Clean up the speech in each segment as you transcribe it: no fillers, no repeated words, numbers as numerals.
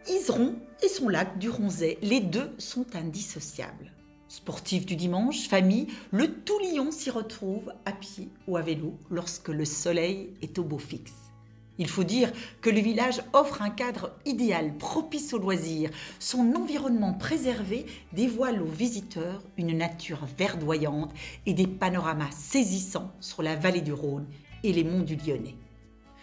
Izeron et son lac du Ronzet, les deux sont indissociables. Sportifs du dimanche, famille, le tout Lyon s'y retrouve à pied ou à vélo lorsque le soleil est au beau fixe. Il faut dire que le village offre un cadre idéal, propice aux loisirs. Son environnement préservé dévoile aux visiteurs une nature verdoyante et des panoramas saisissants sur la vallée du Rhône et les monts du Lyonnais.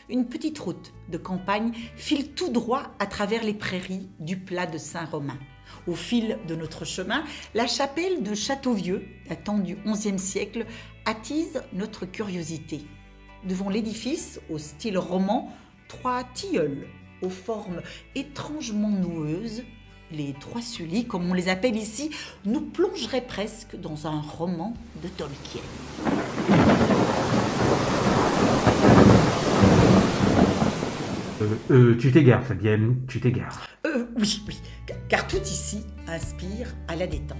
Une petite route de campagne file tout droit à travers les prairies du Plat de Saint-Romain. Au fil de notre chemin, la chapelle de Châteauvieux, datant du XIe siècle, attise notre curiosité. Devant l'édifice, au style roman, trois tilleuls aux formes étrangement noueuses, les trois Sully, comme on les appelle ici, nous plongeraient presque dans un roman de Tolkien. Tu t'égares, Fabienne, tu t'égares. Oui, car tout ici inspire à la détente.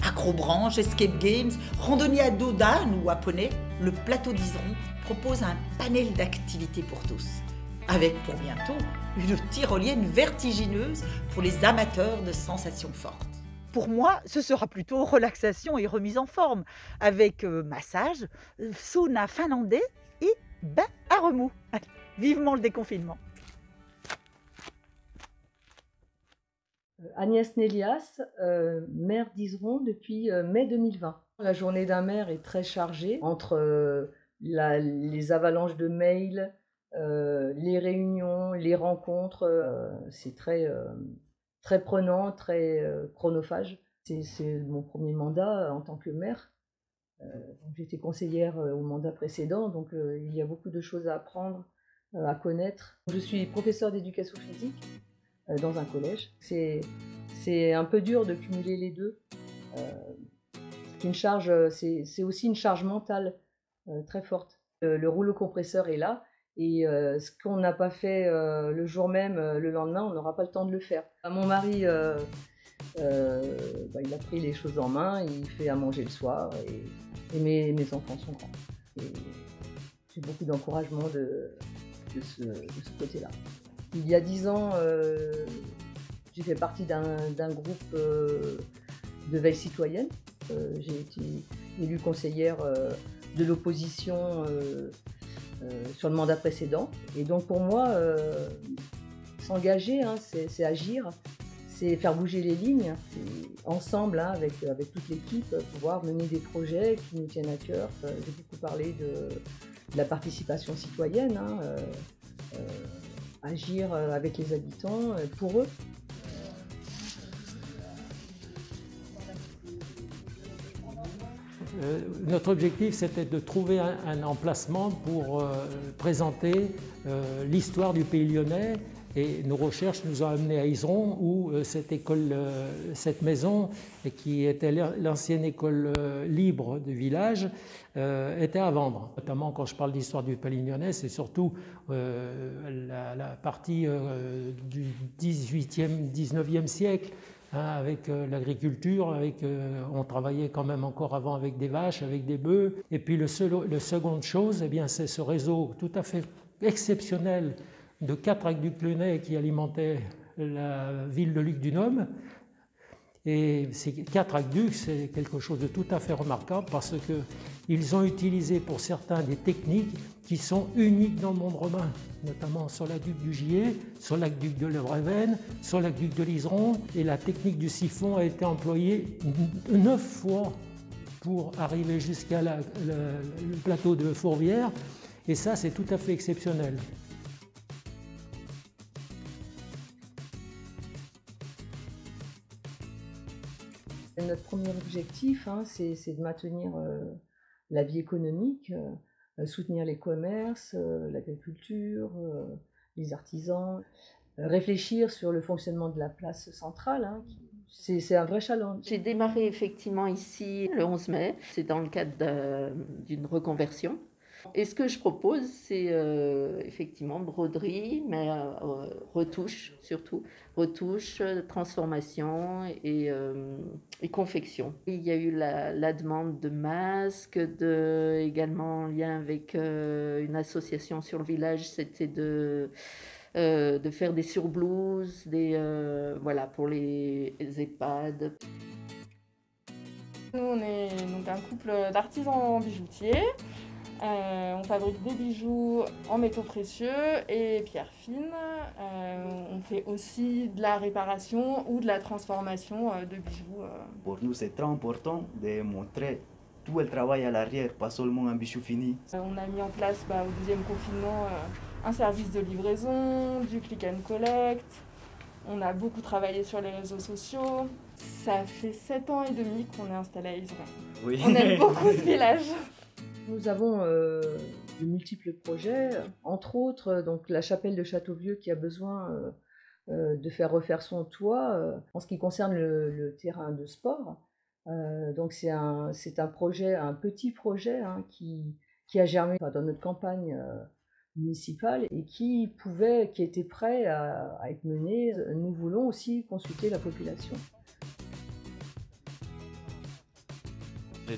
Acrobranche, escape games, randonnée à dos d'âne ou à poney, le plateau d'Izeron propose un panel d'activités pour tous. Avec pour bientôt une tyrolienne vertigineuse pour les amateurs de sensations fortes. Pour moi, ce sera plutôt relaxation et remise en forme, avec massage, sauna finlandais et bain à remous. Vivement le déconfinement. Agnès Nélias, maire d'Izeron depuis mai 2020. La journée d'un maire est très chargée entre les avalanches de mails, les réunions, les rencontres. C'est très prenant, très chronophage. C'est mon premier mandat en tant que maire. J'étais conseillère au mandat précédent, donc il y a beaucoup de choses à apprendre, à connaître. Je suis professeure d'éducation physique dans un collège. C'est un peu dur de cumuler les deux. C'est aussi une charge mentale très forte. Le rouleau compresseur est là et ce qu'on n'a pas fait le jour même, le lendemain, on n'aura pas le temps de le faire. Mon mari, il a pris les choses en main, il fait à manger le soir et mes enfants sont grands. Et j'ai beaucoup d'encouragement de ce côté-là. Il y a 10 ans, j'ai fait partie d'un groupe de veille citoyenne. J'ai été élue conseillère de l'opposition sur le mandat précédent. Et donc pour moi, s'engager, c'est agir, c'est faire bouger les lignes, c'est ensemble, avec toute l'équipe, pouvoir mener des projets qui nous tiennent à cœur. J'ai beaucoup parlé de la participation citoyenne, agir avec les habitants, pour eux. Notre objectif, c'était de trouver un emplacement pour présenter l'histoire du pays lyonnais. Et nos recherches nous ont amenés à Izeron, où cette maison, qui était l'ancienne école libre du village, était à vendre. Notamment quand je parle d'histoire du pays lyonnais, c'est surtout la partie du 19e siècle, avec l'agriculture, on travaillait quand même encore avant avec des vaches, avec des bœufs. Et puis la seconde chose, c'est ce réseau tout à fait exceptionnel de 4 aqueducs lyonnais qui alimentaient la ville de Luc-du-Nôme. Et ces 4 aqueducs, c'est quelque chose de tout à fait remarquable parce qu'ils ont utilisé pour certains des techniques qui sont uniques dans le monde romain, notamment sur l'aqueduc du Gier, sur l'aqueduc de Levreven, sur l'aqueduc de l'Izeron. Et la technique du siphon a été employée 9 fois pour arriver jusqu'à le plateau de Fourvière. Et ça, c'est tout à fait exceptionnel. Notre premier objectif, c'est de maintenir la vie économique, soutenir les commerces, l'agriculture, les artisans, réfléchir sur le fonctionnement de la place centrale. C'est un vrai challenge. J'ai démarré effectivement ici le 11 mai, c'est dans le cadre d'une reconversion. Et ce que je propose, c'est effectivement broderie, mais retouche surtout, retouche, transformation et confection. Il y a eu la demande de masques, également en lien avec une association sur le village, c'était de faire des surblouses, voilà, pour les EHPAD. Nous, on est donc un couple d'artisans bijoutiers. On fabrique des bijoux en métaux précieux et pierres fines. On fait aussi de la réparation ou de la transformation de bijoux. Pour nous, c'est très important de montrer tout le travail à l'arrière, pas seulement un bijou fini. On a mis en place au deuxième confinement un service de livraison, du click and collect. On a beaucoup travaillé sur les réseaux sociaux. Ça fait 7 ans et demi qu'on est installé à Isron. Oui. On aime beaucoup ce village. Nous avons de multiples projets, entre autres donc la chapelle de Châteauvieux qui a besoin de faire refaire son toit en ce qui concerne le terrain de sport. Donc c'est un projet, un petit projet qui a germé dans notre campagne municipale et qui était prêt à être mené. Nous voulons aussi consulter la population.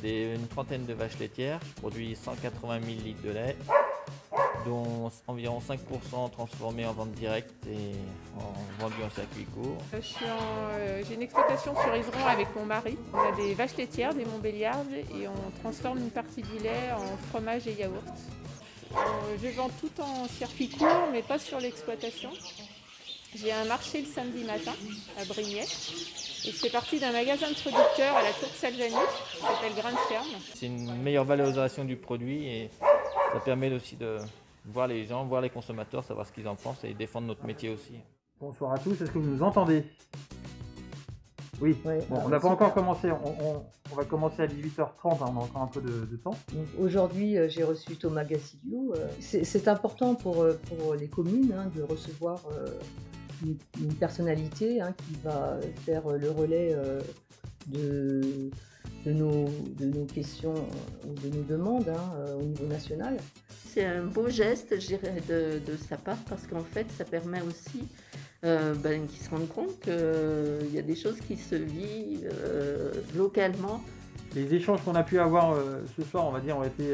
J'ai une trentaine de vaches laitières, je produis 180 000 litres de lait, dont environ 5% transformés en vente directe et vendus en circuit court. J'ai une exploitation sur Isron avec mon mari. On a des vaches laitières, des Montbéliardes et on transforme une partie du lait en fromage et yaourt. Je vends tout en circuit court mais pas sur l'exploitation. J'ai un marché le samedi matin à Brignais. Et je fais partie d'un magasin de producteurs à la Tour de Salvani, qui s'appelle Grain de Ferme. C'est une meilleure valorisation du produit et ça permet aussi de voir les gens, voir les consommateurs, savoir ce qu'ils en pensent et défendre notre métier aussi. Bonsoir à tous, est-ce que vous nous entendez? Oui, Ouais, bon, on n'a pas encore commencé, on va commencer à 18h30, on a encore un peu de temps. Aujourd'hui, j'ai reçu Thomas Gassidiou. C'est important pour les communes de recevoir une personnalité qui va faire le relais de nos questions ou de nos demandes au niveau national. C'est un beau geste, je dirais, de sa part, parce qu'en fait, ça permet aussi qu'ils se rendent compte qu'il y a des choses qui se vivent localement. Les échanges qu'on a pu avoir ce soir, on va dire, ont été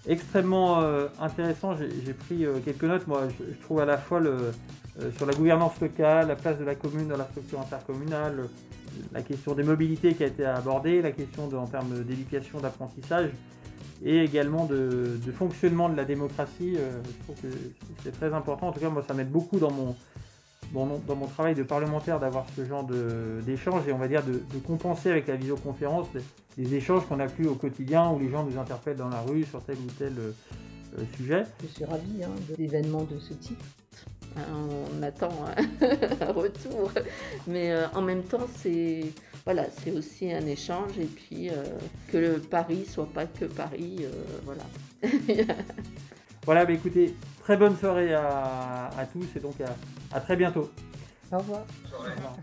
extrêmement intéressants. J'ai pris quelques notes. Moi, je trouve à la fois sur la gouvernance locale, la place de la commune dans la structure intercommunale, la question des mobilités qui a été abordée, la question en termes d'éducation, d'apprentissage et également de fonctionnement de la démocratie. Je trouve que c'est très important. En tout cas, moi, ça m'aide beaucoup dans mon travail de parlementaire d'avoir ce genre d'échanges et on va dire de compenser avec la visioconférence les échanges qu'on a plus au quotidien où les gens nous interpellent dans la rue sur tel ou tel sujet. Je suis ravie d'événements de ce type. On attend un retour, mais en même temps c'est aussi un échange et puis que le Paris soit pas que Paris, voilà. Voilà, écoutez, très bonne soirée à tous et donc à très bientôt. Au revoir. Au revoir.